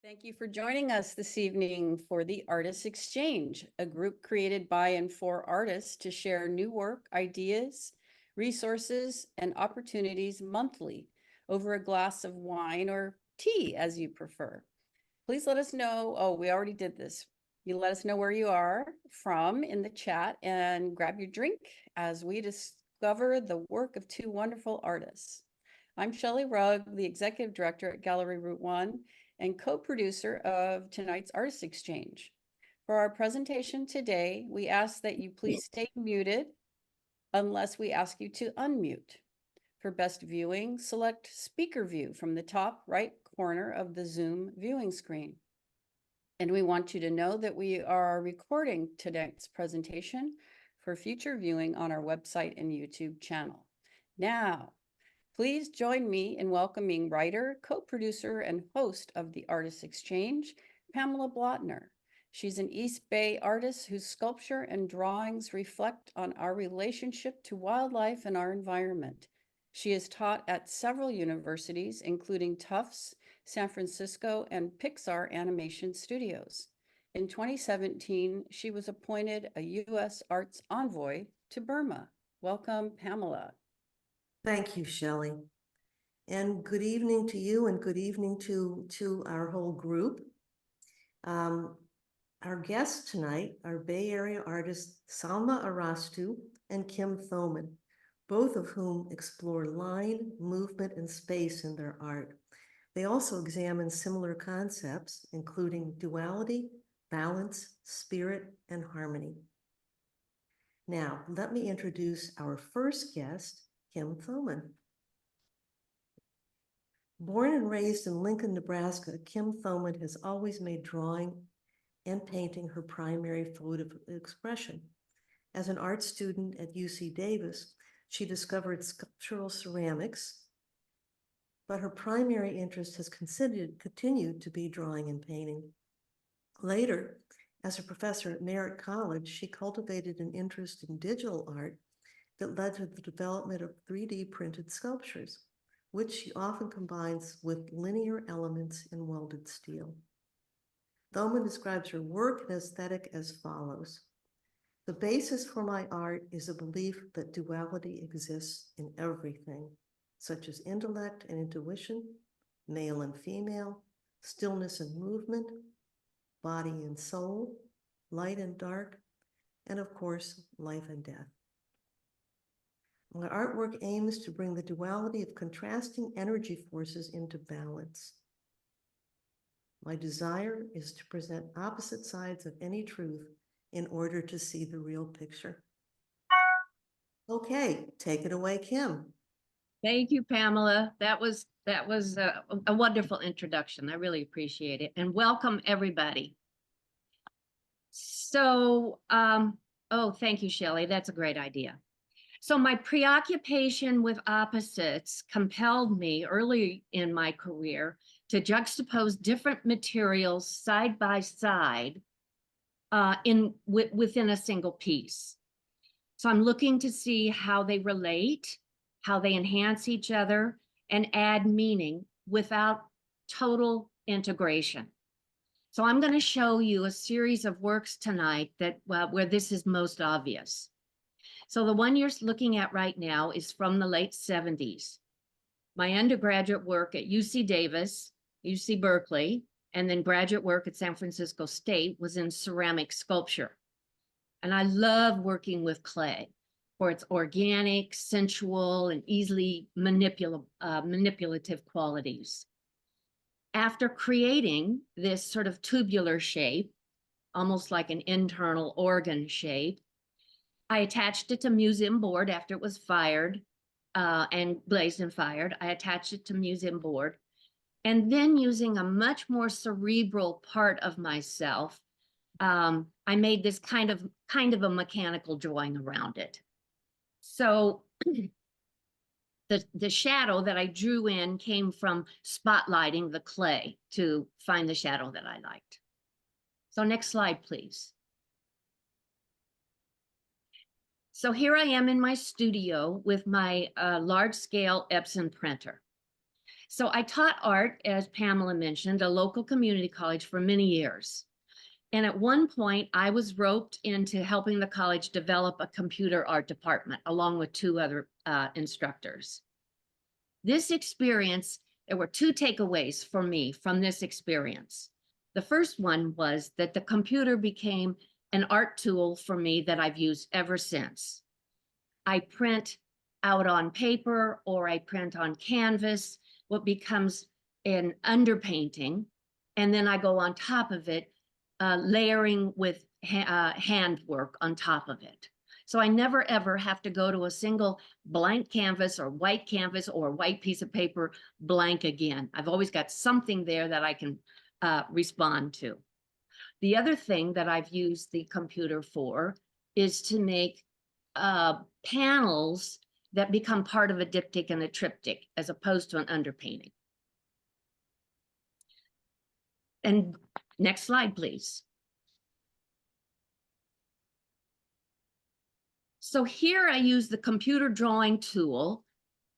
Thank you for joining us this evening for the Artists Exchange, a group created by and for artists to share new work, ideas, resources, and opportunities monthly over a glass of wine or tea, as you prefer. Please let us know. Oh, we already did this. You let us know where you are from in the chat and grab your drink as we discover the work of two wonderful artists. I'm Shelley Rugg, the Executive Director at Gallery Route 1 and co-producer of tonight's Artist Exchange. For our presentation today, we ask that you please stay muted unless we ask you to unmute. For best viewing, select Speaker View from the top right corner of the Zoom viewing screen. And we want you to know that we are recording tonight's presentation for future viewing on our website and YouTube channel. Now, please join me in welcoming writer, co-producer, and host of the Artist Exchange, Pamela Blotner. She's an East Bay artist whose sculpture and drawings reflect on our relationship to wildlife and our environment. She has taught at several universities, including Tufts, San Francisco, and Pixar Animation Studios. In 2017, she was appointed a U.S. Arts Envoy to Burma. Welcome, Pamela. Thank you, Shelley. And good evening to you and good evening to our whole group. Our guests tonight are Bay Area artists Salma Arastu and Kim Thoman, both of whom explore line, movement, and space in their art. They also examine similar concepts, including duality, balance, spirit, and harmony. Now, let me introduce our first guest, Kim Thoman. Born and raised in Lincoln, Nebraska, Kim Thoman has always made drawing and painting her primary mode of expression. As an art student at UC Davis, she discovered sculptural ceramics, but her primary interest has continued to be drawing and painting. Later, as a professor at Merritt College, she cultivated an interest in digital art that led to the development of 3D printed sculptures, which she often combines with linear elements in welded steel. Thoman describes her work and aesthetic as follows. The basis for my art is a belief that duality exists in everything, such as intellect and intuition, male and female, stillness and movement, body and soul, light and dark, and of course, life and death. My artwork aims to bring the duality of contrasting energy forces into balance. My desire is to present opposite sides of any truth in order to see the real picture. Okay, take it away, Kim. Thank you, Pamela. That was a wonderful introduction. I really appreciate it. And welcome, everybody. So, oh, thank you, Shelley. That's a great idea. So my preoccupation with opposites compelled me early in my career to juxtapose different materials side by side within a single piece. So I'm looking to see how they relate, how they enhance each other, and add meaning without total integration. So I'm going to show you a series of works tonight that where this is most obvious. So the one you're looking at right now is from the late 70s. My undergraduate work at UC Davis, UC Berkeley, and then graduate work at San Francisco State was in ceramic sculpture. And I love working with clay for its organic, sensual, and easily manipulative qualities. After creating this sort of tubular shape, almost like an internal organ shape, I attached it to museum board after it was fired and glazed and fired. I attached it to museum board. And then using a much more cerebral part of myself, I made this kind of a mechanical drawing around it. So the shadow that I drew in came from spotlighting the clay to find the shadow that I liked. So next slide, please. So here I am in my studio with my large-scale Epson printer. So I taught art, as Pamela mentioned, a local community college for many years. And at one point, I was roped into helping the college develop a computer art department along with two other instructors. This experience, there were two takeaways for me from this experience. The first one was that the computer became an art tool for me that I've used ever since. I print out on paper or I print on canvas what becomes an underpainting, and then I go on top of it, layering with handwork on top of it. So I never ever have to go to a single blank canvas or white piece of paper blank again. I've always got something there that I can respond to. The other thing that I've used the computer for is to make panels that become part of a diptych and a triptych as opposed to an underpainting. And next slide, please. So here I use the computer drawing tool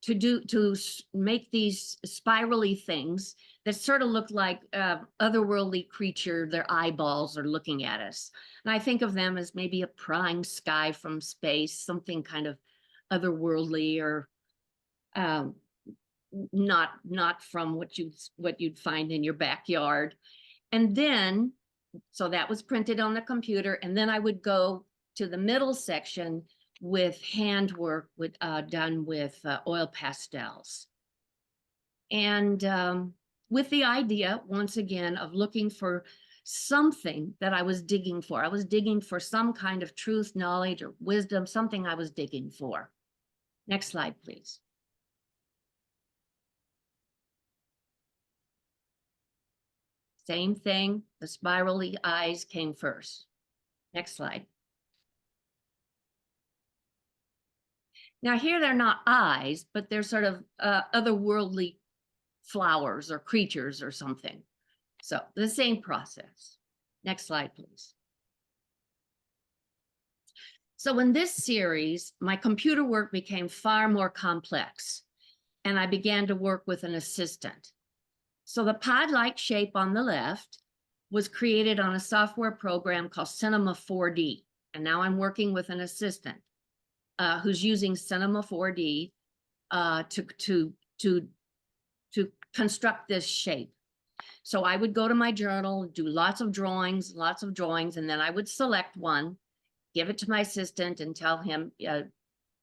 to make these spirally things that sort of look like otherworldly creature. Their eyeballs are looking at us. And I think of them as maybe a prying sky from space, something kind of otherworldly or not from what you'd find in your backyard. And then, so that was printed on the computer. And then I would go to the middle section with handwork done with oil pastels. And with the idea, once again, of looking for something that I was digging for. I was digging for some kind of truth, knowledge, or wisdom, something I was digging for. Next slide, please. Same thing, the spirally eyes came first. Next slide. Now here they're not eyes, but they're sort of otherworldly flowers or creatures or something. So the same process. Next slide, please. So in this series, my computer work became far more complex, and I began to work with an assistant. So the pod-like shape on the left was created on a software program called Cinema 4D. And now I'm working with an assistant who's using Cinema 4D to construct this shape. So I would go to my journal, do lots of drawings, and then I would select one, give it to my assistant and tell him,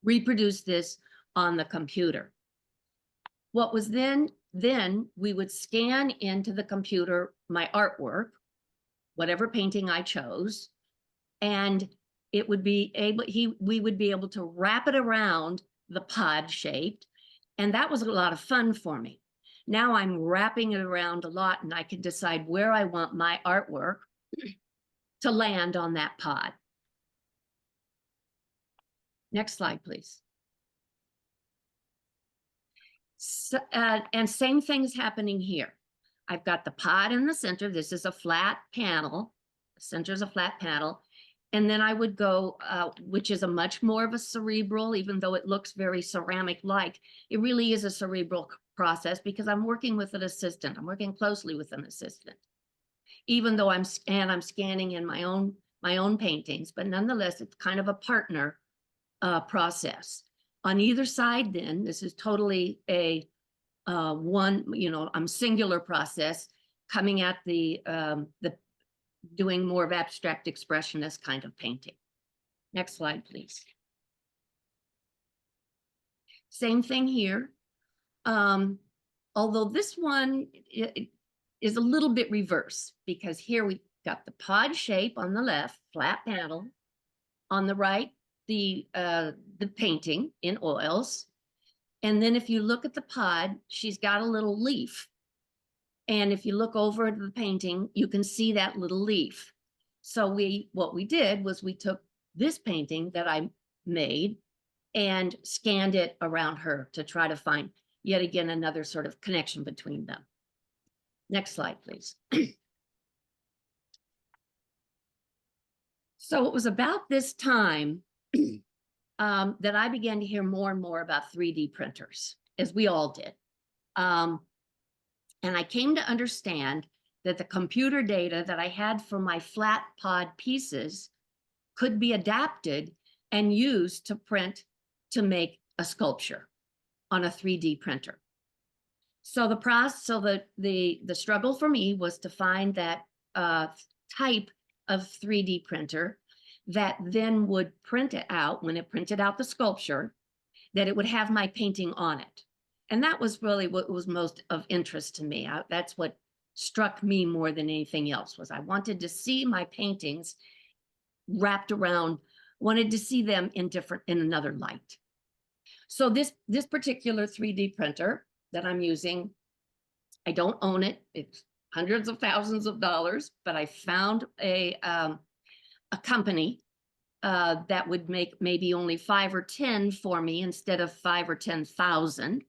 reproduce this on the computer. What was then we would scan into the computer my artwork, whatever painting I chose, and it would be we would be able to wrap it around the pod shaped, and that was a lot of fun for me. Now I'm wrapping it around a lot, and I can decide where I want my artwork to land on that pod. Next slide, please. So, and same thing's happening here. I've got the pod in the center. This is a flat panel. The center is a flat panel. And then I would go, which is a much more of a cerebral, even though it looks very ceramic-like, it really is a cerebral process because I'm working with an assistant. I'm working closely with an assistant. Even though I'm scanning in my own paintings, but nonetheless, it's kind of a partner process. On either side, then, this is totally a I'm singular process coming at the doing more of abstract expressionist kind of painting. Next slide, please. Same thing here. Although this one is a little bit reverse because here we got the pod shape on the left, flat panel. On the right, the painting in oils. And then if you look at the pod, she's got a little leaf. And if you look over at the painting, you can see that little leaf. So what we did was we took this painting that I made and scanned it around her to try to find yet again another sort of connection between them. Next slide, please. So it was about this time that I began to hear more and more about 3D printers, as we all did. And I came to understand that the computer data that I had for my flat pod pieces could be adapted and used to print to make a sculpture on a 3D printer. So the struggle for me was to find that type of 3D printer that then would print it out, when it printed out the sculpture, that it would have my painting on it. And that was really what was most of interest to me. That's what struck me more than anything else, was I wanted to see my paintings wrapped around, wanted to see them in another light. So this particular 3D printer that I'm using, I don't own it. It's hundreds of thousands of dollars, but I found a company that would make maybe only 5 or 10 for me instead of 5 or 10,000.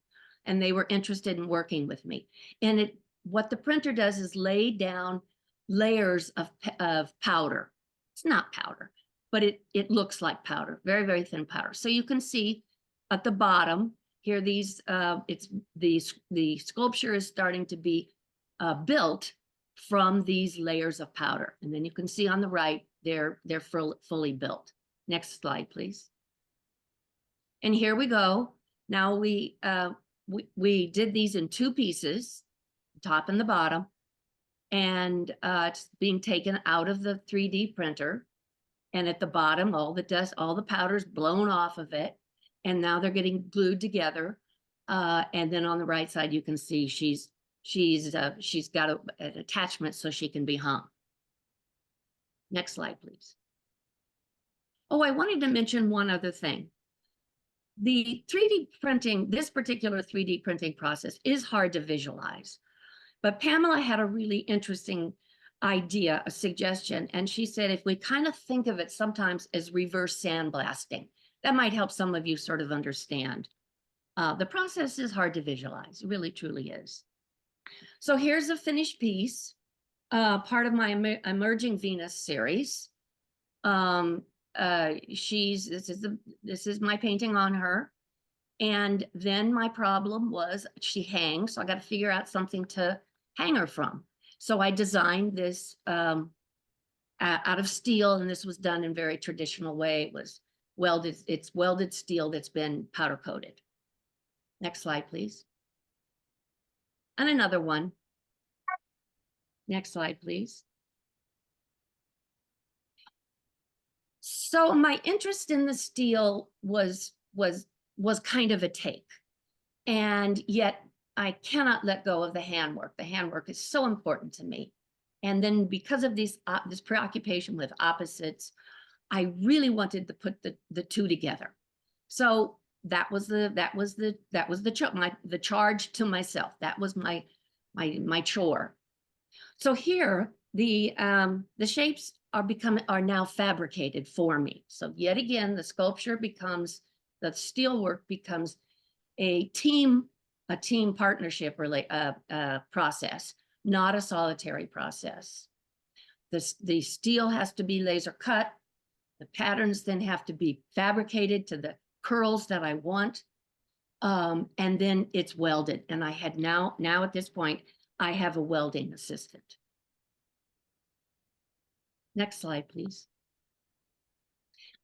And they were interested in working with me. And what the printer does is lay down layers of powder. It's not powder, but it looks like powder, very, very thin powder. So you can see at the bottom here, the sculpture is starting to be built from these layers of powder. And then you can see on the right, they're fully built. Next slide, please. And here we go. Now we did these in 2 pieces, top and the bottom, and it's being taken out of the 3D printer. And at the bottom, all the dust, all the powder's blown off of it. And now they're getting glued together. And then on the right side, you can see she's got an attachment so she can be hung. Next slide, please. Oh, I wanted to mention one other thing. The 3D printing, this particular 3D printing process is hard to visualize. But Pamela had a really interesting idea, a suggestion, and she said if we kind of think of it sometimes as reverse sandblasting, that might help some of you sort of understand. The process is hard to visualize, it really truly is. So here's a finished piece, part of my Emerging Venus series. This is my painting on her. And then my problem was she hangs, so I got to figure out something to hang her from. So I designed this out of steel, and this was done in a very traditional way. It was welded, it's welded steel that's been powder coated. Next slide, please. And another one. Next slide, please. So my interest in the steel was kind of a take, and yet I cannot let go of the handwork. The handwork is so important to me. And then because of this preoccupation with opposites, I really wanted to put the 2 together. So that was the charge to myself. That was my chore. So here the shapes are now fabricated for me. So yet again, the steelwork becomes a team partnership process, not a solitary process. The steel has to be laser cut. The patterns then have to be fabricated to the curls that I want. And then it's welded. And I had now at this point, I have a welding assistant. Next slide, please.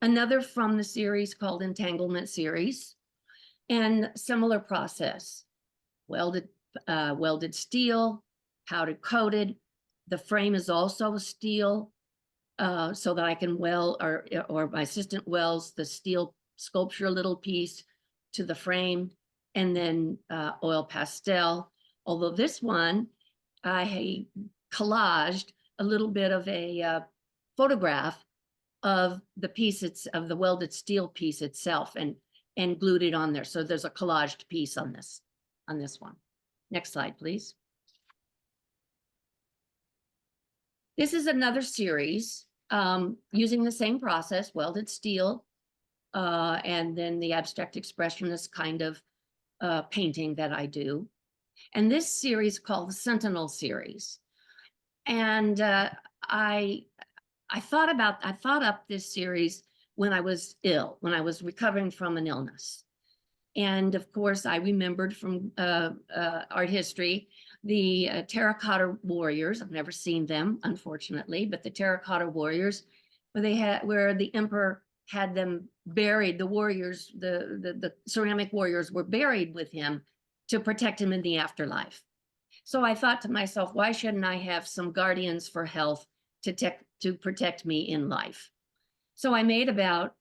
Another from the series called Entanglement Series, and similar process. Welded steel, powder coated. The frame is also steel, so that I can weld, or my assistant welds the steel sculpture little piece to the frame, and then oil pastel. Although this one, I collaged a little bit of a photograph of the piece, of the welded steel piece itself, and glued it on there. So there's a collaged piece on this one. Next slide, please. This is another series using the same process, welded steel, and then the abstract expressionist kind of painting that I do. And this series called the Sentinel series. And I thought up this series when I was ill, when I was recovering from an illness. And of course, I remembered from art history, the terracotta warriors. I've never seen them, unfortunately, but the terracotta warriors, where the emperor had them buried, the warriors, the ceramic warriors were buried with him to protect him in the afterlife. So I thought to myself, why shouldn't I have some guardians for health to protect me in life? So I made about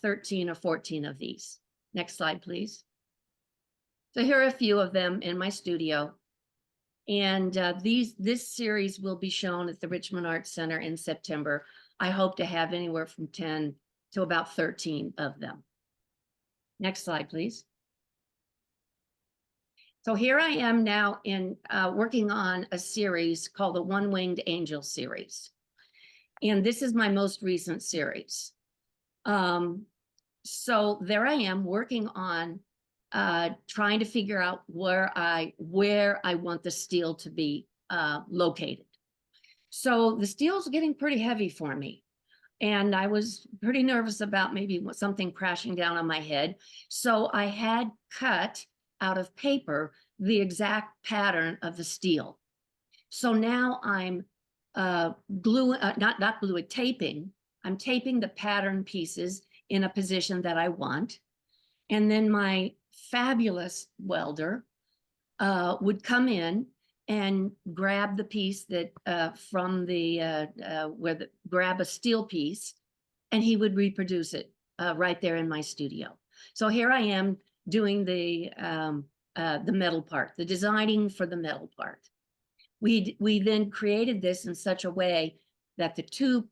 13 or 14 of these. Next slide, please. So here are a few of them in my studio. And this series will be shown at the Richmond Arts Center in September. I hope to have anywhere from 10 to about 13 of them. Next slide, please. So here I am now in working on a series called the One-Winged Angel series. And this is my most recent series. So there I am working on trying to figure out where I want the steel to be located. So the steel's getting pretty heavy for me. And I was pretty nervous about maybe something crashing down on my head. So I had cut out of paper the exact pattern of the steel. So now I'm taping. I'm taping the pattern pieces in a position that I want. And then my fabulous welder would come in and grab the piece that from the grab a steel piece, and he would reproduce it right there in my studio. So here I am doing the metal part, the designing for the metal part. We then created this in such a way that the two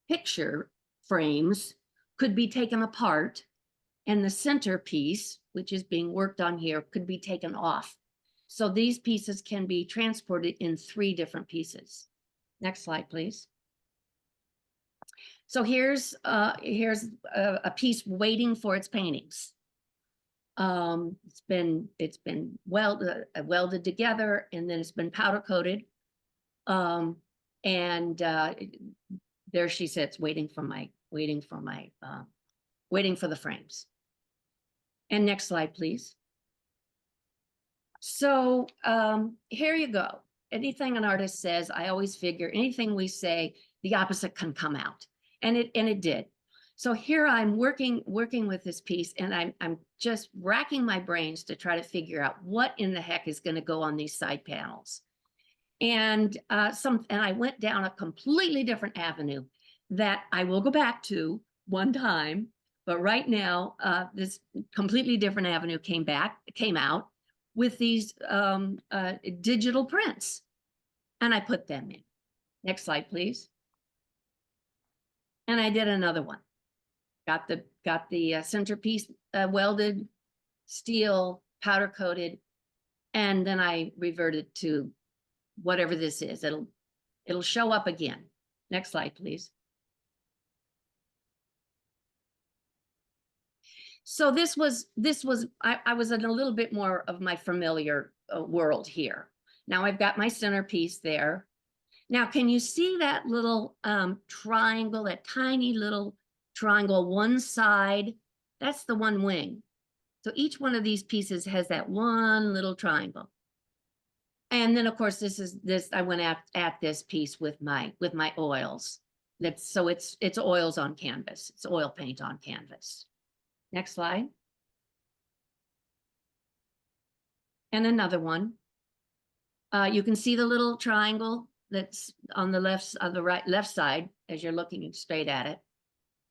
picture frames could be taken apart, and the centerpiece, which is being worked on here, could be taken off. So these pieces can be transported in 3 different pieces. Next slide, please. So here's a piece waiting for its paintings. It's been welded together, and then it's been powder coated. There she sits waiting for the frames. And next slide, please. So here you go. Anything an artist says, I always figure anything we say, the opposite can come out. And it did. So here I'm working with this piece, and I'm just racking my brains to try to figure out what in the heck is going to go on these side panels. And I went down a completely different avenue that I will go back to one time. But right now, this completely different avenue came out with these digital prints, and I put them in. Next slide, please. And I did another one. Got the centerpiece welded, steel, powder coated, and then I reverted to whatever this is. It'll show up again. Next slide, please. So this was I was in a little bit more of my familiar world here. Now I've got my centerpiece there. Now, can you see that little triangle, that tiny little triangle, one side? That's the one wing. So each one of these pieces has that one little triangle. And then of course I went at this piece with my oils. It's oils on canvas. It's oil paint on canvas. Next slide. And another one. You can see the little triangle that's on the left side as you're looking straight at it.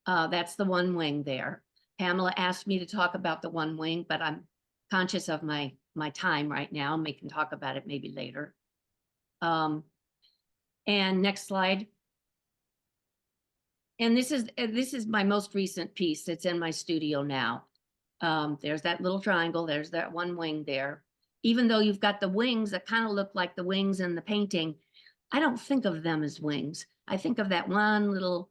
That's the one wing there. Pamela asked me to talk about the one wing, but I'm conscious of my time right now, and we can talk about it maybe later. And next slide. And this is my most recent piece that's in my studio now. There's that little triangle. There's that one wing there. Even though you've got the wings that kind of look like the wings in the painting, I don't think of them as wings. I think of that one little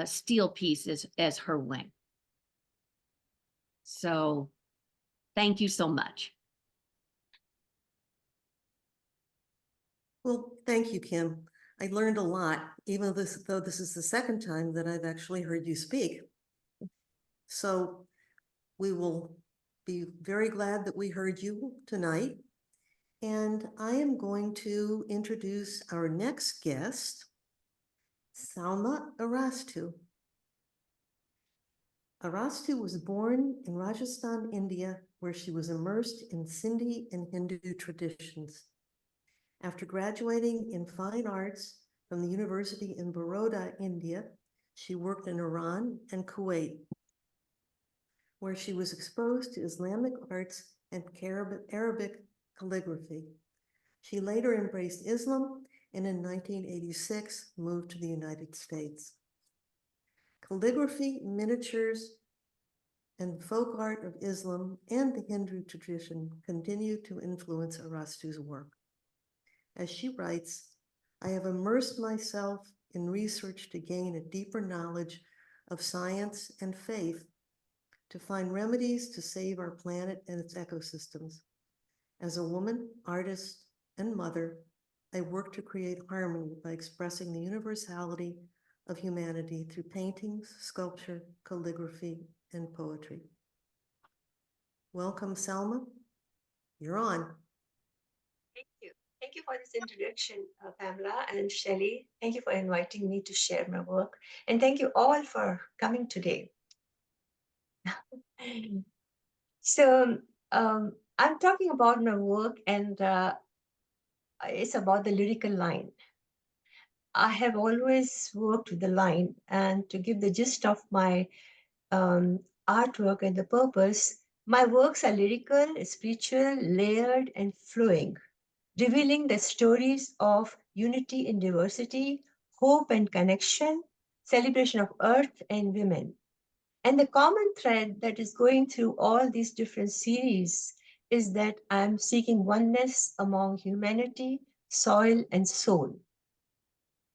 steel piece as her wing. So thank you so much. Well, thank you, Kim. I learned a lot, even though this is the second time that I've actually heard you speak. So We will be very glad that we heard you tonight. And I am going to introduce our next guest, Salma Arastu. Arastu was born in Rajasthan, India, where she was immersed in Sindhi and Hindu traditions. After graduating in fine arts from the university in Baroda, India, she worked in Iran and Kuwait, where she was exposed to Islamic arts and Arabic calligraphy. She later embraced Islam and in 1986 moved to the United States. Calligraphy, miniatures, and folk art of Islam and the Hindu tradition continue to influence Arastu's work. As she writes, I have immersed myself in research to gain a deeper knowledge of science and faith to find remedies to save our planet and its ecosystems. As a woman, artist, and mother, I work to create harmony by expressing the universality of humanity through paintings, sculpture, calligraphy, and poetry. Welcome, Salma. You're on. Thank you. Thank you for this introduction, Pamela and Shelley. Thank you for inviting me to share my work. And thank you all for coming today. So I'm talking about my work, and it's about the lyrical line. I have always worked with the line, and to give the gist of my artwork and the purpose, my works are lyrical, spiritual, layered, and flowing, revealing the stories of unity in diversity, hope and connection, celebration of earth and women. And the common thread that is going through all these different series is that I'm seeking oneness among humanity, soil, and soul.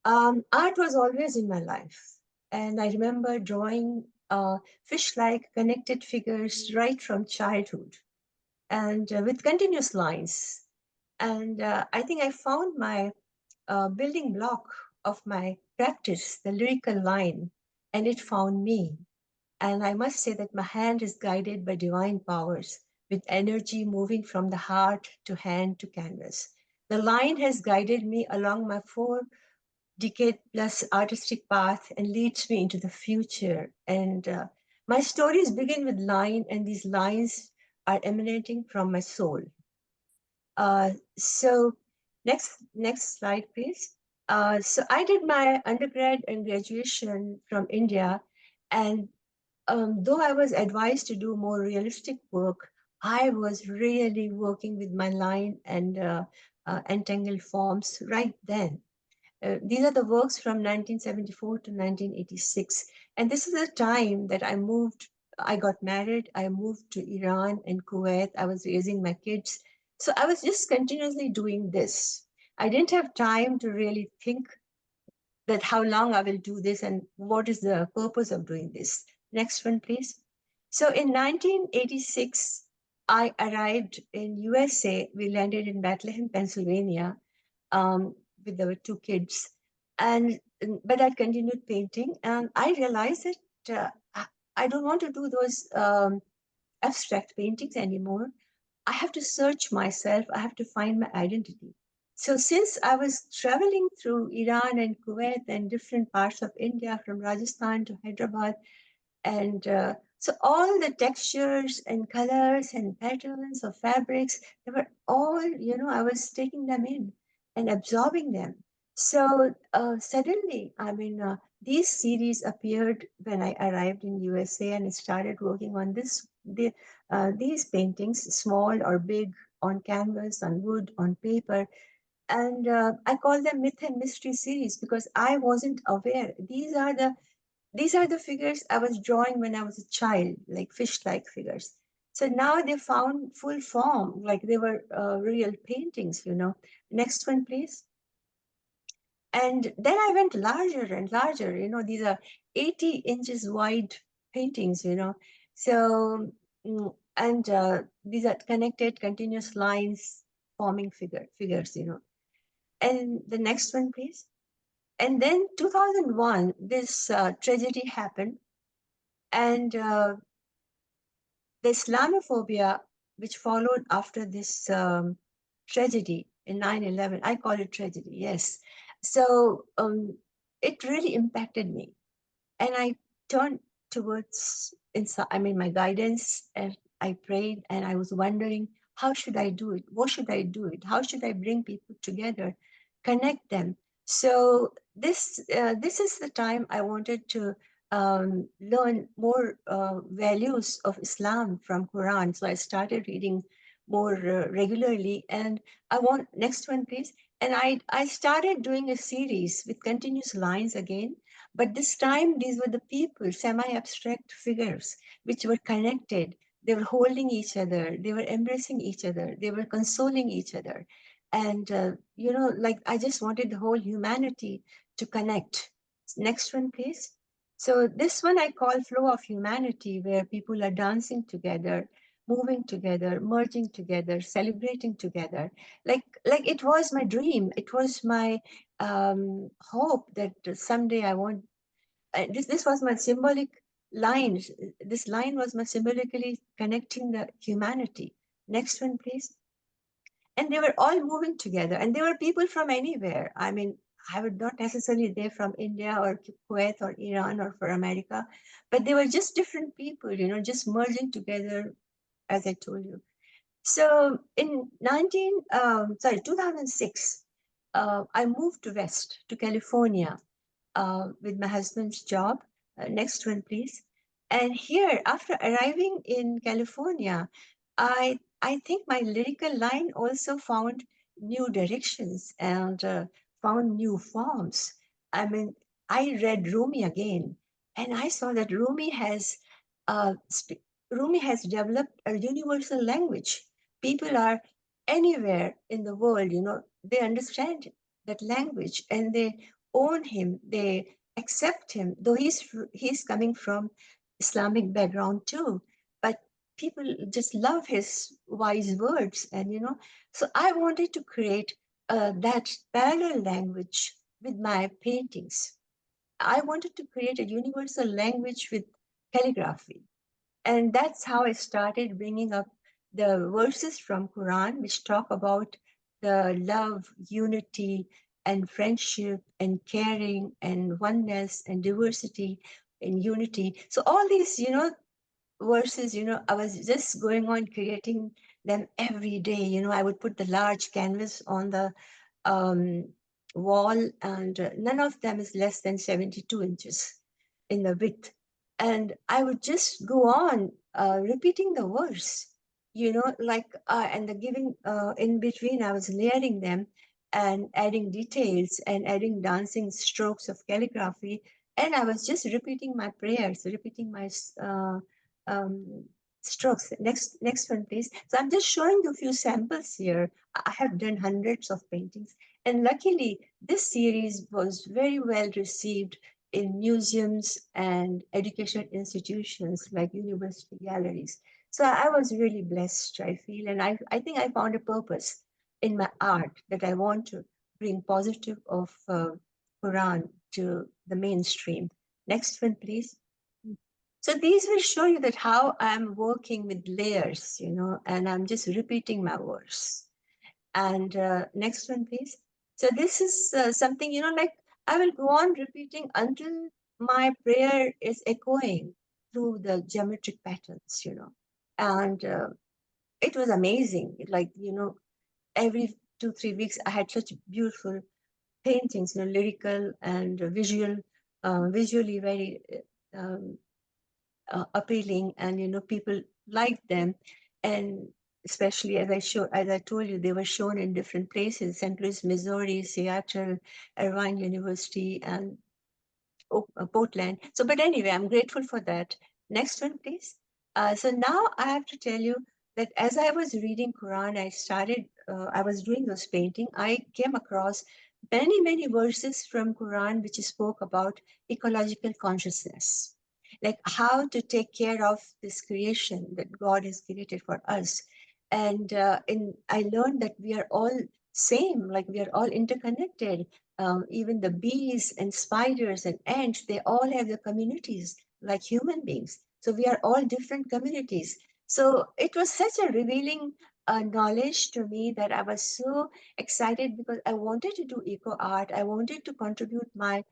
Art was always in my life. And I remember drawing fish-like connected figures right from childhood and with continuous lines. And I think I found my building block of my practice, the lyrical line, and it found me. And I must say that my hand is guided by divine powers, with energy moving from the heart to hand to canvas. The line has guided me along my 4-decade plus artistic path and leads me into the future. And my stories begin with line, and these lines are emanating from my soul. So next slide, please. So I did my undergrad and graduation from India, and though I was advised to do more realistic work, I was really working with my line and entangled forms right then. These are the works from 1974 to 1986. And this is the time that I got married, I moved to Iran and Kuwait, I was raising my kids. So I was just continuously doing this. I didn't have time to really think that how long I will do this and what is the purpose of doing this. Next one, please. So in 1986, I arrived in USA. We landed in Bethlehem, Pennsylvania, with our 2 kids. But I continued painting, and I realized that I don't want to do those abstract paintings anymore. I have to search myself. I have to find my identity. So since I was traveling through Iran and Kuwait and different parts of India, from Rajasthan to Hyderabad, and so all the textures and colors and patterns of fabrics, they were all, I was taking them in and absorbing them. So suddenly, these series appeared when I arrived in USA and started working on these paintings, small or big, on canvas, on wood, on paper. And I call them myth and mystery series because I wasn't aware. These are the figures I was drawing when I was a child, like fish-like figures. So now they found full form, like they were real paintings, Next one, please. And then I went larger and larger, these are 80 inches wide paintings, So, and these are connected continuous lines forming figures, And the next one, please. And then 2001, this tragedy happened. And the Islamophobia which followed after this tragedy in 9/11, I call it tragedy, yes. So it really impacted me. And I turned towards inside, I mean, my guidance, and I prayed and I was wondering, how should I do it? What should I do it? How should I bring people together, connect them? So this is the time I wanted to learn more values of Islam from Quran. So I started reading more regularly. And I want next one, please. And I started doing a series with continuous lines again, but this time, these were the people, semi-abstract figures, which were connected. They were holding each other. They were embracing each other. They were consoling each other. And, like I just wanted the whole humanity to connect. Next one, please. So this one I call Flow of Humanity, where people are dancing together, moving together, merging together, celebrating together. Like it was my dream. It was my hope that someday I want this was my symbolic line. This line was my symbolically connecting the humanity. Next one, please. And they were all moving together, and they were people from anywhere. I mean, I would not necessarily they're from India or Kuwait or Iran or for America, but they were just different people, just merging together, as I told you. So in 2006, I moved to West, to California, with my husband's job. Next one, please. And here, after arriving in California, I think my lyrical line also found new directions and found new forms. I mean, I read Rumi again, and I saw that uh, Rumi has developed a universal language. People are anywhere in the world, they understand that language and they own him, they accept him, though he's coming from Islamic background too. But people just love his wise words, and so I wanted to create that parallel language with my paintings. I wanted to create a universal language with calligraphy, and that's how I started bringing up the verses from Quran which talk about the love, unity, and friendship, and caring, and oneness, and diversity, and unity. So all these, verses, I was just going on creating them every day. I would put the large canvas on the um, wall, and none of them is less than 72 inches in the width. And I would just go on repeating the verse, and the giving in between, I was layering them and adding details and adding dancing strokes of calligraphy. And I was just repeating my prayers, repeating my um, strokes. Next one, please. So I'm just showing you a few samples here. I have done hundreds of paintings, and luckily this series was very well received in museums and educational institutions like university galleries. So I was really blessed, I feel, and I think I found a purpose in my art that I want to bring positive of Quran to the mainstream. Next one, please. So these will show you that how I'm working with layers, and I'm just repeating my words. And next one, please. So this is something, like I will go on repeating until my prayer is echoing through the geometric patterns, And it was amazing. Like, every 2-3 weeks, I had such beautiful paintings, lyrical and visual, visually very appealing, and people liked them. And especially as I told you, they were shown in different places: St. Louis, Missouri, Seattle, Irvine University, and Portland. So, but anyway, I'm grateful for that. Next one, please. So now I have to tell you that as I was reading Quran, I was doing those painting. I came across many verses from Quran which spoke about ecological consciousness, like how to take care of this creation that God has created for us. And I learned that we are all same, like we are all interconnected. Even the bees and spiders and ants, they all have their communities like human beings. So we are all different communities. So it was such a revealing knowledge to me that I was so excited because I wanted to do eco art. I wanted to contribute my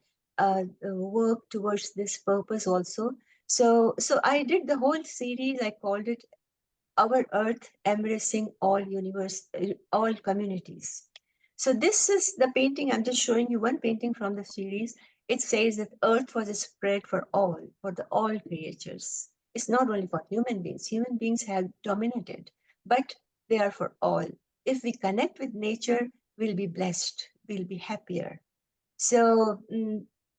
work towards this purpose also. So I did the whole series. I called it Our Earth Embracing All Universe, All Communities. So this is the painting. I'm just showing you one painting from the series. It says that Earth was a spread for all, for the all creatures. It's not only for human beings. Human beings have dominated, but they are for all. If we connect with nature, we'll be blessed. We'll be happier. So,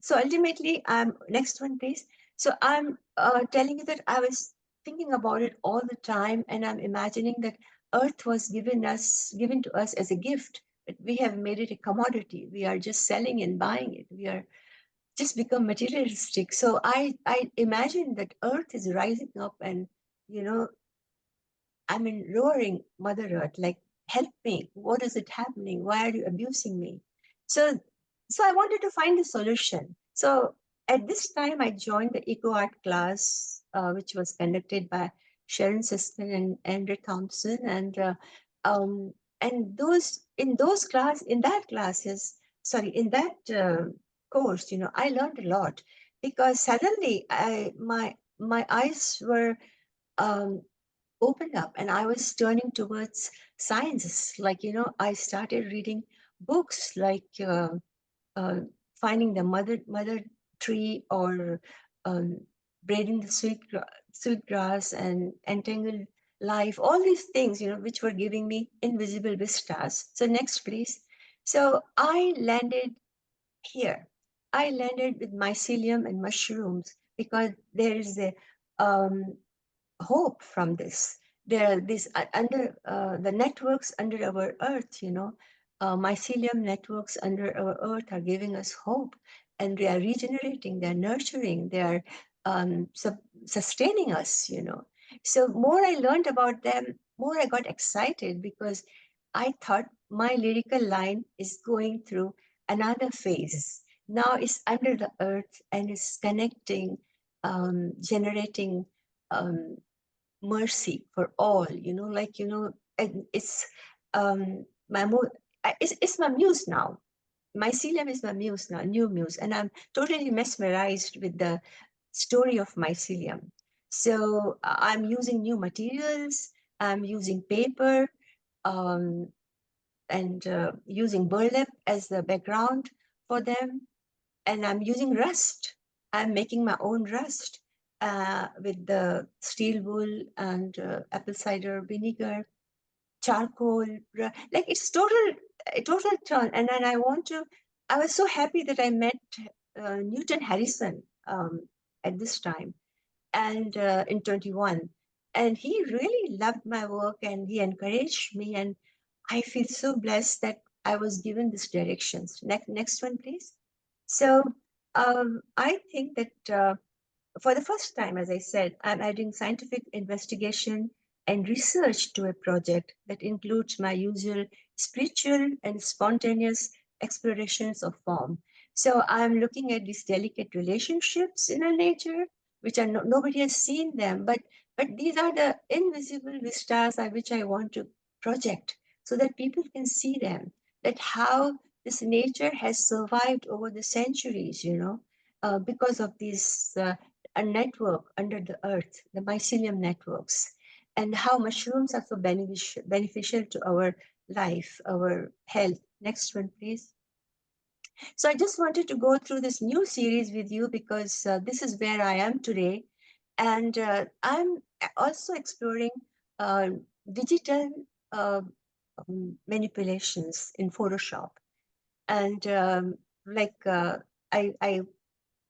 so ultimately, next one, please. So I'm telling you that I was thinking about it all the time, and I'm imagining that Earth was given to us as a gift, but we have made it a commodity. We are just selling and buying it. We are just become materialistic. So I imagine that Earth is rising up, and you know, I mean, roaring Mother Earth, like, help me. What is it happening? Why are you abusing me? So, so I wanted to find a solution. So at this time, I joined the eco art class, which was conducted by Sharon Siskin and Andrew Thompson, um, and those in that classes, sorry, in that course, you know, I learned a lot because suddenly my eyes were um, opened up and I was turning towards sciences. Like, you know, I started reading books like uh, Finding the Mother Tree or um, Braiding the Sweet Grass and Entangled Life, all these things, you know, which were giving me invisible vistas. So next, please. So I landed here. I landed with mycelium and mushrooms because there is a hope from this. There are these under the networks under our earth, you know, mycelium networks under our earth are giving us hope, and they are regenerating, they are nurturing, they are sustaining us, you know. So more I learned about them, more I got excited because I thought my lyrical line is going through another phase. Now it's under the earth and it's connecting, generating um, mercy for all, you know, like, you know, and it's my it's my muse now. Mycelium is my muse now, new muse, and I'm totally mesmerized with the story of mycelium. So I'm using new materials, I'm using paper, um, and using burlap as the background for them, and I'm using rust. I'm making my own rust with the steel wool and apple cider vinegar, charcoal. Like it's a total turn. And then I was so happy that I met Newton Harrison at this time and in 21. And he really loved my work and he encouraged me. And I feel so blessed that I was given these directions. Next one, please. So I think that for the first time, as I said, I'm adding scientific investigation and research to a project that includes my usual spiritual and spontaneous explorations of form. So I'm looking at these delicate relationships in our nature, which are nobody has seen them, but these are the invisible vistas which I want to project so that people can see them, that how this nature has survived over the centuries, you know, because of these a network under the earth, the mycelium networks, and how mushrooms are so beneficial to our life, our health. Next one, please. So I just wanted to go through this new series with you because this is where I am today. And I'm also exploring uh, digital uh, manipulations in Photoshop. And like I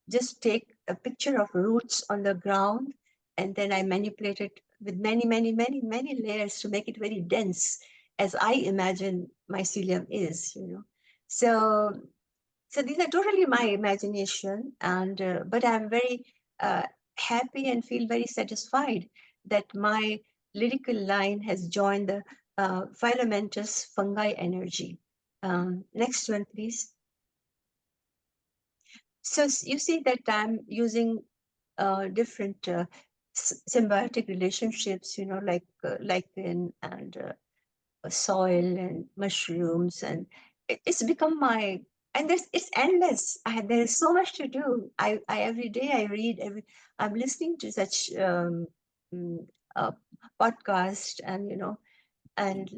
just take a picture of roots on the ground and then I manipulate it with many layers to make it very dense as I imagine mycelium is, you know. So, so these are totally my imagination and, but I'm very happy and feel very satisfied that my lyrical line has joined the filamentous fungi energy. Next one, please. So you see that I'm using different symbiotic relationships, like lichen and soil and mushrooms, and it's become my, and it's endless. There is so much to do. I every day I read, I'm listening to such mm, uh, podcast, and and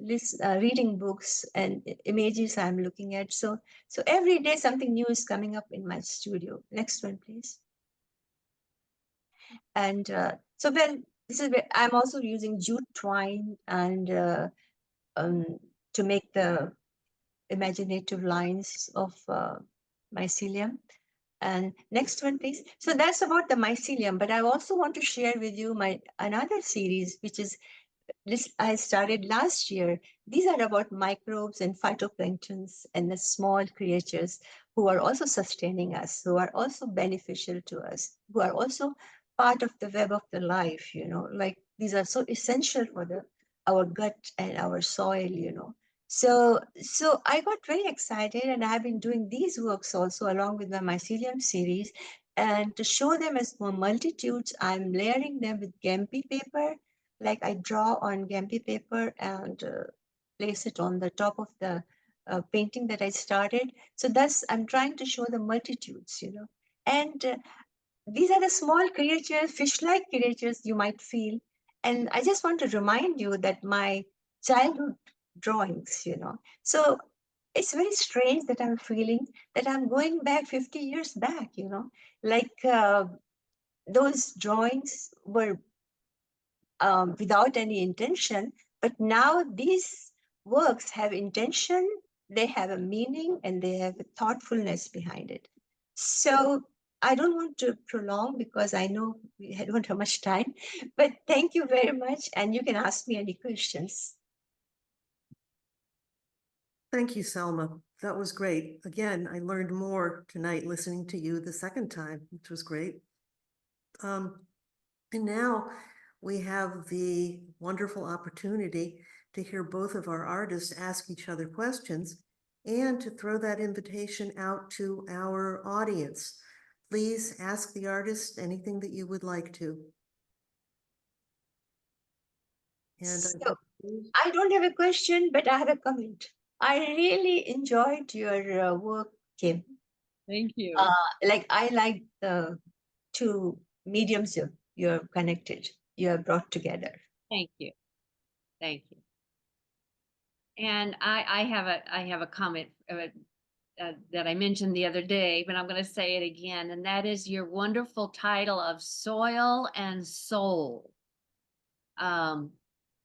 reading books and images I'm looking at. So every day something new is coming up in my studio. Next one, please. And so then this is where I'm also using jute twine and um, to make the imaginative lines of mycelium. And next one, please. So that's about the mycelium, but I also want to share with you my another series, which is this I started last year. These are about microbes and phytoplanktons and the small creatures who are also sustaining us, who are also beneficial to us, who are also part of the web of the life, like these are so essential for our gut and our soil. So I got very excited, and I've been doing these works also along with my mycelium series. And to show them as more multitudes, I'm layering them with Gempi paper. Like I draw on Gempi paper and place it on the top of the painting that I started. So thus I'm trying to show the multitudes. And these are the small creatures, fish-like creatures you might feel. And I just want to remind you that my childhood drawings. So it's very strange that I'm feeling that I'm going back 50 years back. Like those drawings were without any intention, but now these works have intention, they have a meaning, and they have a thoughtfulness behind it. So I don't want to prolong because I know we don't have much time, but thank you very much, and you can ask me any questions. Thank you, Salma. That was great. Again, I learned more tonight listening to you the second time, which was great. And now we have the wonderful opportunity to hear both of our artists ask each other questions and to throw that invitation out to our audience. Please ask the artist anything that you would like to. And So, I don't have a question, but I have a comment. I really enjoyed your work, Kim. Thank you. Like I like the two mediums you're connected, you have brought together. Thank you. Thank you. And I have a comment that I mentioned the other day, but I'm going to say it again, and that is your wonderful title of Soil and Soul.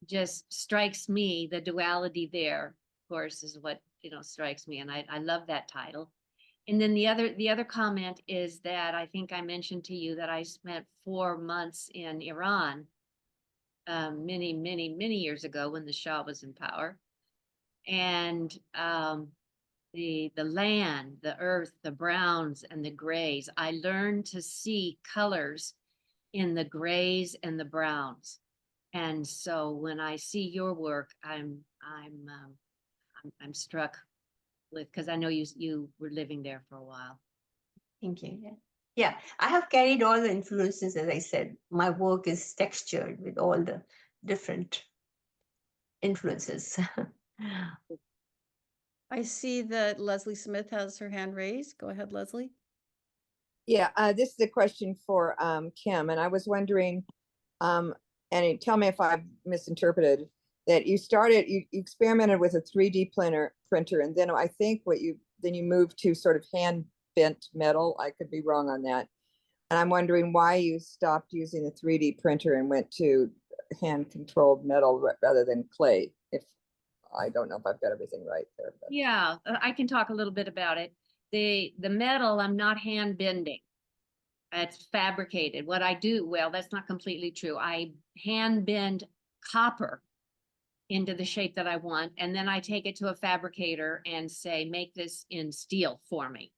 Just strikes me, the duality there, of course, is what strikes me, and I love that title. And then the other comment is that I think I mentioned to you that I spent 4 months in Iran many years ago when the Shah was in power. And the land, the earth, the browns and the grays, I learned to see colors in the grays and the browns. And so when I see your work, I'm struck with, because I know you were living there for a while. Thank you. Yeah, I have carried all the influences. As I said, my work is textured with all the different influences. I see that Leslie Smith has her hand raised. Go ahead, Leslie. Yeah, this is a question for Kim, and I was wondering, and tell me if I've misinterpreted, that you experimented with a 3D printer, and then I think then you moved to sort of hand bent metal. I could be wrong on that. And I'm wondering why you stopped using the 3D printer and went to hand controlled metal rather than clay. If I don't know if I've got everything right there. But. Yeah, I can talk a little bit about it. The metal, I'm not hand bending. It's fabricated. What I do, well, that's not completely true. I hand bend copper into the shape that I want, and then I take it to a fabricator and say, make this in steel for me.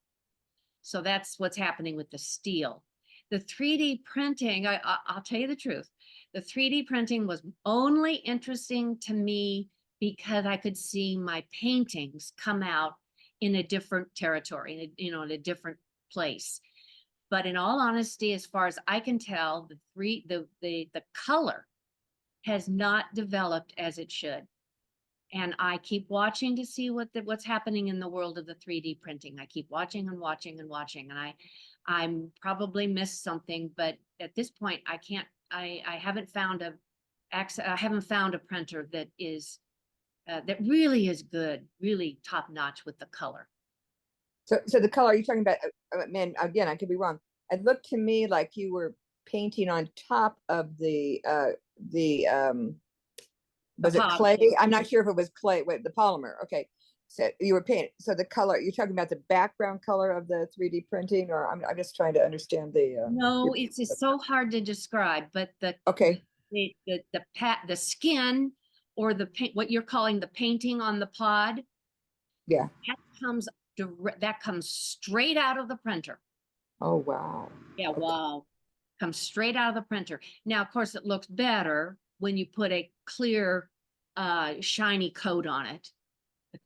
So that's what's happening with the steel. The 3D printing, I'll tell you the truth. The 3D printing was only interesting to me because I could see my paintings come out in a different territory, in a different place. But in all honesty, as far as I can tell, the color has not developed as it should. And I keep watching to see what's happening in the world of the 3D printing. I keep watching and watching and watching, and I'm probably missed something, but at this point, I haven't found a printer that is that really is good, really top notch with the color. So the color you're talking about, man, again, I could be wrong. It looked to me like you were painting on top of the was it clay? I'm not sure if it was clay. Wait, the polymer. Okay, so you were painting. So the color you're talking about, the background color of the 3D printing, or I'm just trying to understand the. No, it's so hard to describe, but okay, the skin or the paint, what you're calling the painting on the pod, yeah. that comes straight out of the printer. Oh wow. Yeah, okay. wow. Comes straight out of the printer. Now, of course, it looks better when you put a clear, shiny coat on it.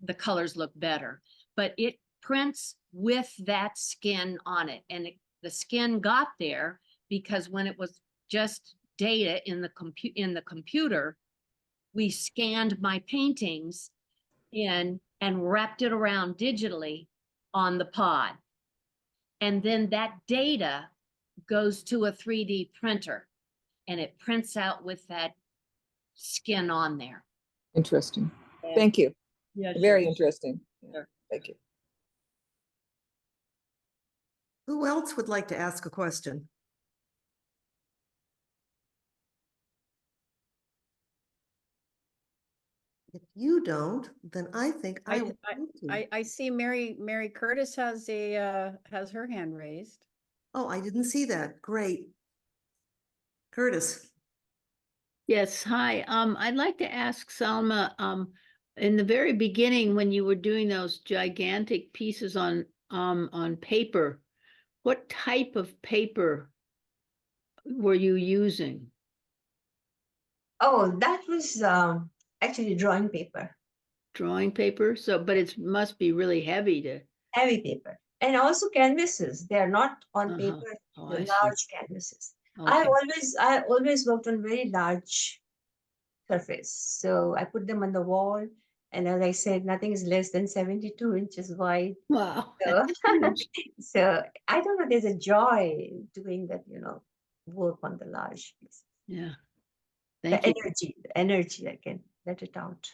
The colors look better, but it prints with that skin on it. And the skin got there because when it was just data in the computer, we scanned my paintings in and wrapped it around digitally on the pod. And then that data goes to a 3D printer and it prints out with that skin on there. Interesting. Yeah. Thank you. Yeah, Very sure. interesting. Sure. Thank you. Who else would like to ask a question? If you don't, then I think I will. I see Mary Curtis has her hand raised. Oh, I didn't see that. Great. Curtis. Yes, hi. I'd like to ask Salma, in the very beginning, when you were doing those gigantic pieces on paper, what type of paper were you using? Oh, that was actually drawing paper, Drawing paper? So, but it must be really heavy to. heavy paper, and also canvases. They are not on Uh-huh. paper, Oh, they're I see. large canvases. Okay. I always worked on very large surface. So I put them on the wall. And as I said, nothing is less than 72 inches wide. Wow. So, That's huge. so I don't know, there's a joy doing that, work on the large piece. Yeah. The Thank you. energy, I can let it out.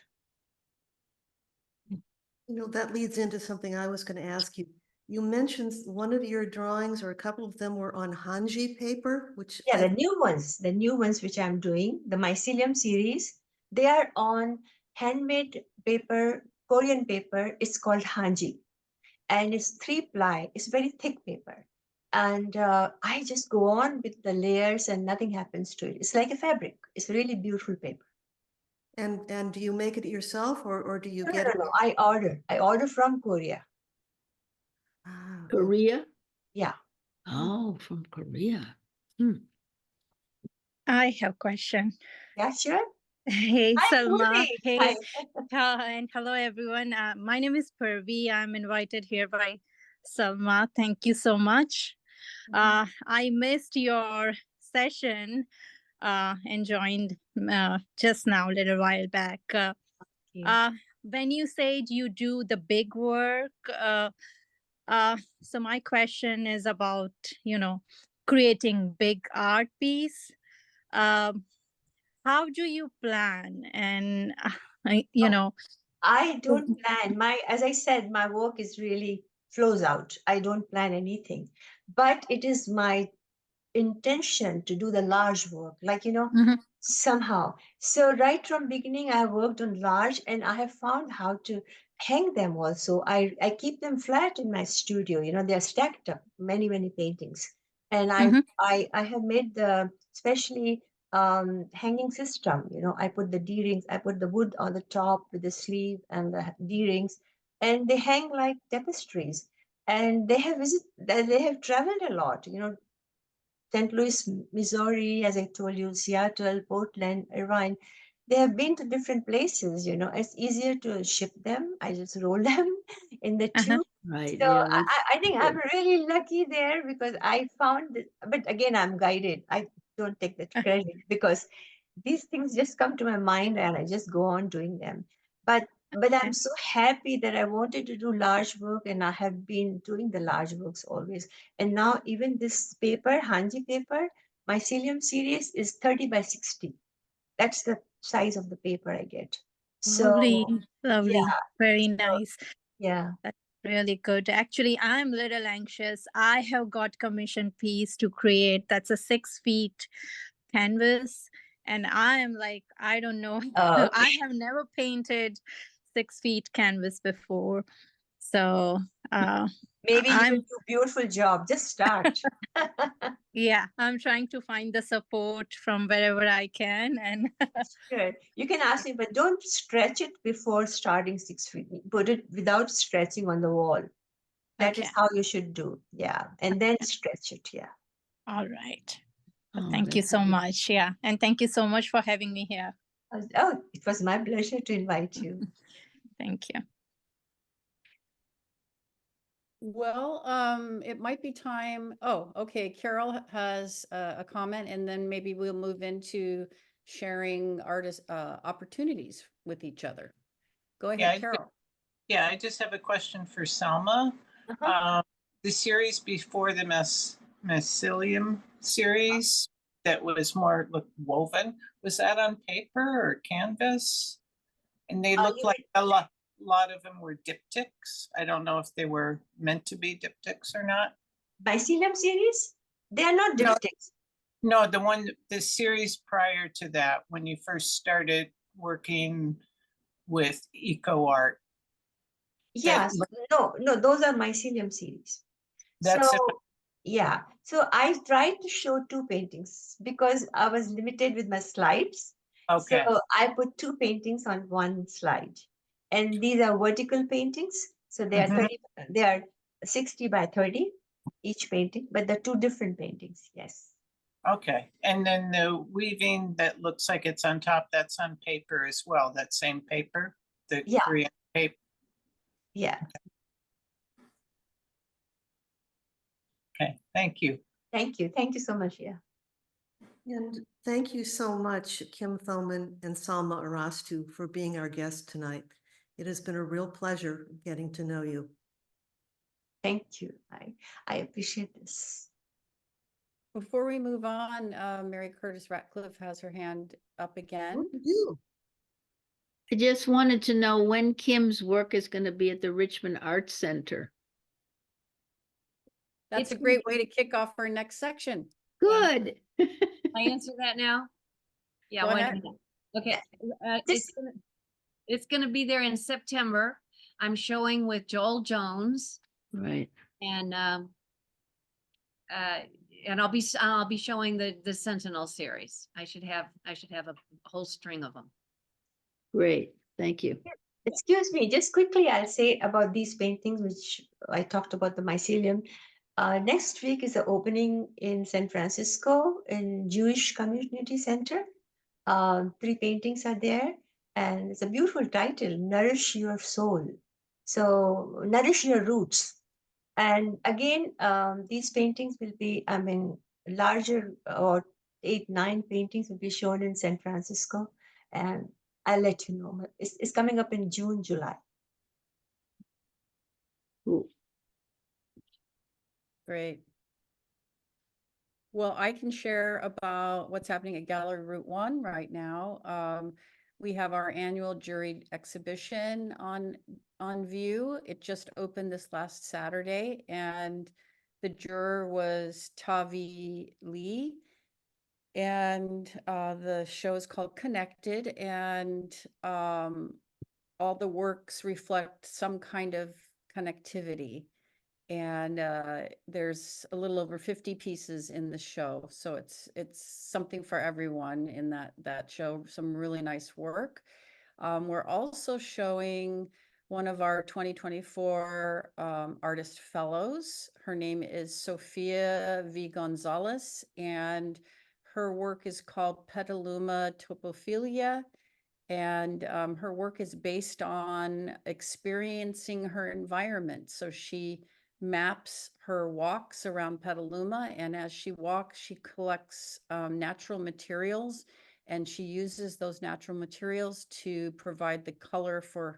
That leads into something I was going to ask you. You mentioned one of your drawings or a couple of them were on Hanji paper, which Yeah, the new ones which I'm doing, the mycelium series, they are on handmade paper, Korean paper. It's called Hanji, and it's 3-ply. It's very thick paper, and I just go on with the layers, and nothing happens to it. It's like a fabric. It's really beautiful paper. And do you make it yourself or do you No, get no, it? no. I order from Korea. Ah, Korea? Yeah. Oh, from Korea. Hmm. I have a question. Yeah, sure. Hey, Hi, Salma. Purvi. Hey, Hi. and hello, everyone. My name is Purvi. I'm invited here by Salma. Thank you so much. I missed your session and joined just now, a little while back. When you said you do the big work, so my question is about, creating big art piece. How do you plan? And I don't plan. As I said, my work is really flows out. I don't plan anything, but it is my intention to do the large work, Mhm. somehow. So right from beginning, I worked on large, and I have found how to hang them also. I keep them flat in my studio. They're stacked up, many paintings, and Mhm. I have made the especially hanging system. I put the D-rings, I put the wood on the top with the sleeve and the D-rings, and they hang like tapestries. And they have traveled a lot. St. Louis, Missouri, as I told you, Seattle, Portland, Irvine. they have been to different places, it's easier to ship them. I just roll them in the Uh-huh. tube. Right, So yeah. I think I'm really lucky there because I found it, but again, I'm guided. I don't take the credit because these things just come to my mind and I just go on doing them. But I'm so happy that I wanted to do large work and I have been doing the large works always. And now even this paper, Hanji paper, mycelium series is 30 by 60. That's the size of the paper I get. Lovely, So lovely, yeah, very so, nice. yeah. That's really good. Actually, I'm a little anxious. I have got commission piece to create. That's a 6 feet canvas. And I am like, I don't know. Okay. I have never painted 6 feet canvas before. So Maybe you will I'm, do beautiful job. Just start. yeah, I'm trying to find the support from wherever I can. And Sure. You can ask me, but don't stretch it before starting 6 feet. Put it without stretching on the wall. That is okay, how you should do. Yeah. And then stretch it. Yeah. all right. But Oh, thank you that's so much. Yeah. And thank you so much for having me here. Oh, it was my pleasure to invite you. Thank you. Well, it might be time. Oh, okay. Carol has a comment, and then maybe we'll move into sharing artist opportunities with each other. Go Yeah, ahead, Carol. I just have a question for Salma. Uh-huh. The series before the mycelium series that was more woven, was that on paper or canvas? And they looked You like a lot of them were diptychs. I don't know if they were meant to be diptychs or not. mycelium series? They are not No. diptychs. No, the series prior to that, when you first started working with eco art. Yes. No, those are mycelium series. That's it. So, yeah. So I tried to show two paintings because I was limited with my slides. Okay. So I put two paintings on one slide. And these are vertical paintings. So they are Mhm. 30, they are 60 by 30 each painting, but they're two different paintings. Yes. Okay, and then the weaving that looks like it's on top, that's on paper as well, that same paper, the Yeah. Korean paper. Yeah. Okay, thank you. Thank you. Thank you so much. Yeah. And thank you so much, Kim Thoman and Salma Arastu, for being our guests tonight. It has been a real pleasure getting to know you. Thank you. I appreciate this. Before we move on, Mary Curtis Ratcliffe has her hand up again. I just wanted to know when Kim's work is going to be at the Richmond Arts Center. That's It's a great way to kick off our next section. Good. Can I answer that now? Yeah, Go why ahead. not? Okay, Just- it's gonna be there in September. I'm showing with Joel Jones Right. and I'll be showing the Sentinel series. I should have a whole string of them. Great. Thank you. Excuse me, just quickly, I'll say about these paintings, which I talked about the mycelium. Next week is the opening in San Francisco in Jewish Community Center. 3 paintings are there, and it's a beautiful title, Nourish Your Soul. So, nourish your roots. And again, these paintings will be, larger, or 8, 9 paintings will be shown in San Francisco. And I'll let you know. It's coming up in June, July. Cool. Great. Well, I can share about what's happening at Gallery Route 1 right now. We have our annual juried exhibition on view. It just opened this last Saturday, and the juror was Tavi Lee. And the show is called Connected, and all the works reflect some kind of connectivity. And there's a little over 50 pieces in the show, so it's something for everyone in that show. Some really nice work. We're also showing one of our 2024 artist fellows. Her name is Sophia V. Gonzalez, and her work is called Petaluma Topophilia, And her work is based on experiencing her environment. So she maps her walks around Petaluma, and as she walks, she collects natural materials, and she uses those natural materials to provide the color for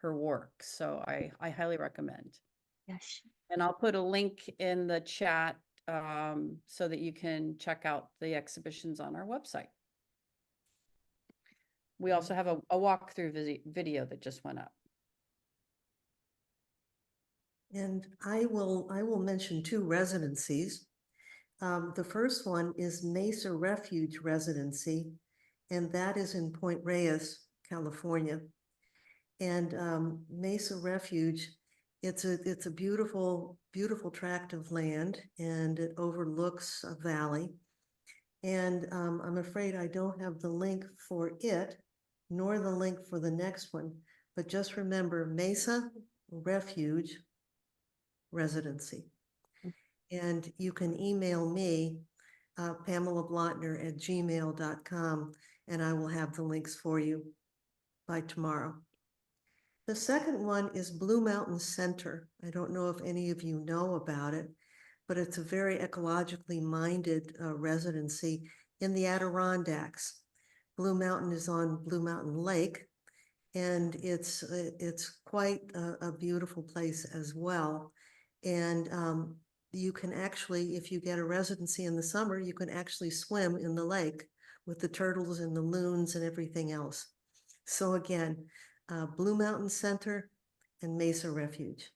her work. So I highly recommend. Yes. And I'll put a link in the chat so that you can check out the exhibitions on our website. We also have a walkthrough video that just went up. And I will mention 2 residencies. The first one is Mesa Refuge Residency, and that is in Point Reyes, California. And Mesa Refuge, it's a beautiful, beautiful tract of land, and it overlooks a valley. And I'm afraid I don't have the link for it, nor the link for the next one. But just remember, Mesa Refuge Residency. And you can email me, Pamela Blotner at gmail.com, and I will have the links for you by tomorrow. The second one is Blue Mountain Center. I don't know if any of you know about it, but it's a very ecologically minded residency in the Adirondacks. Blue Mountain is on Blue Mountain Lake, and it's quite a beautiful place as well. And you can actually, if you get a residency in the summer, you can actually swim in the lake with the turtles and the loons and everything else. So again, Blue Mountain Center and Mesa Refuge.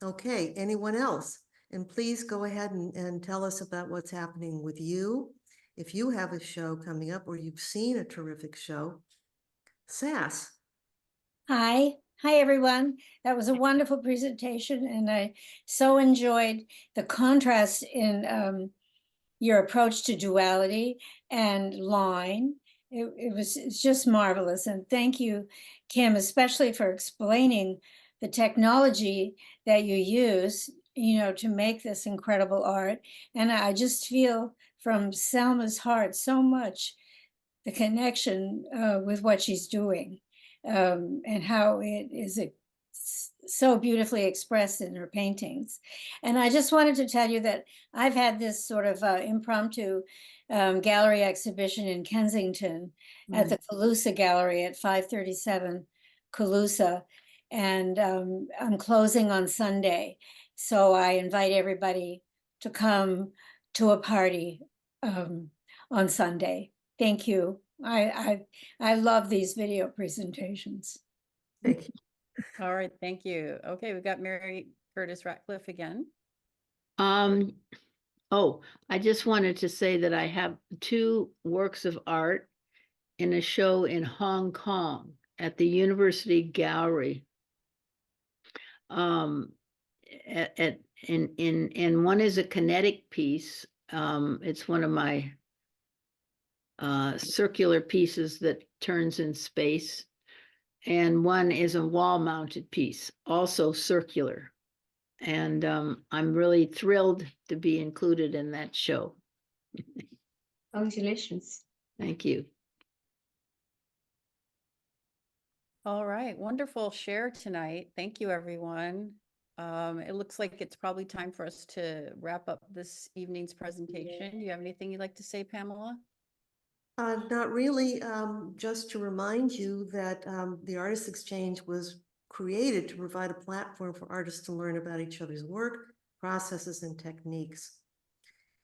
Okay, anyone else? And please go ahead and tell us about what's happening with you. If you have a show coming up or you've seen a terrific show. Sass. Hi. Hi, everyone. That was a wonderful presentation, and I so enjoyed the contrast in your approach to duality and line. It's just marvelous. And thank you, Kim, especially for explaining the technology that you use, to make this incredible art. And I just feel from Salma's heart so much the connection with what she's doing. And how it is so beautifully expressed in her paintings. And I just wanted to tell you that I've had this sort of impromptu gallery exhibition in Kensington at the Calusa Gallery at 537 Calusa. And I'm closing on Sunday. So I invite everybody to come to a party on Sunday. Thank you. I love these video presentations. Thank you. All right, thank you. Okay, we've got Mary Curtis Ratcliffe again. Oh, I just wanted to say that I have 2 works of art in a show in Hong Kong at the University Gallery. And one is a kinetic piece. It's one of my circular pieces that turns in space. And one is a wall-mounted piece, also circular. And I'm really thrilled to be included in that show. Congratulations. Thank you. All right, wonderful share tonight. Thank you, everyone. It looks like it's probably time for us to wrap up this evening's presentation. Do you have anything you'd like to say, Pamela? Not really. Just to remind you that the Artist Exchange was created to provide a platform for artists to learn about each other's work, processes, and techniques.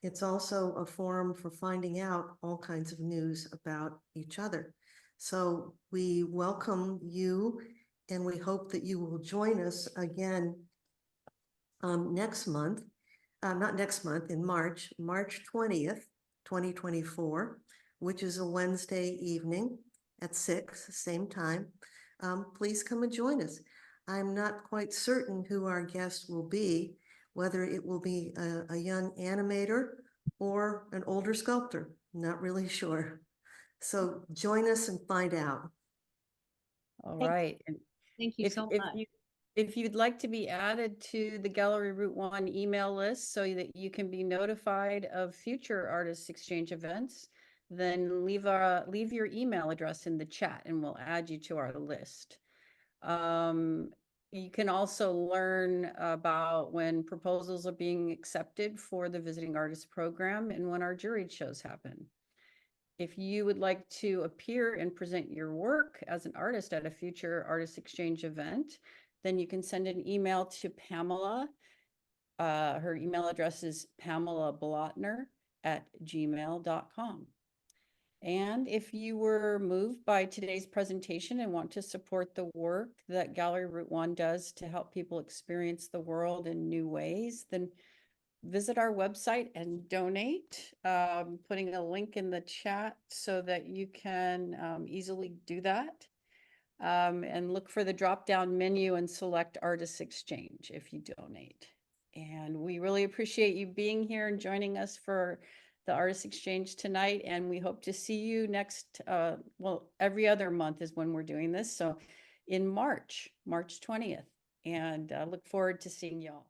It's also a forum for finding out all kinds of news about each other. So we welcome you, and we hope that you will join us again next month, not next month, in March 20th, 2024, which is a Wednesday evening at 6, same time. Please come and join us. I'm not quite certain who our guest will be, whether it will be a young animator or an older sculptor, not really sure. So join us and find out. All right. And Thank you so much. if you'd like to be added to the Gallery Route 1 email list so that you can be notified of future Artists Exchange events, then leave your email address in the chat and we'll add you to our list. You can also learn about when proposals are being accepted for the Visiting Artist Program and when our juried shows happen. If you would like to appear and present your work as an artist at a future Artist Exchange event, then you can send an email to Pamela. Her email address is pamelablotner@gmail.com. And if you were moved by today's presentation and want to support the work that Gallery Route 1 does to help people experience the world in new ways, then visit our website and donate, putting a link in the chat so that you can easily do that. And look for the drop-down menu and select Artist Exchange if you donate. And we really appreciate you being here and joining us for the Artist Exchange tonight. And we hope to see you next, well, every other month is when we're doing this. So in March 20th. And look forward to seeing y'all.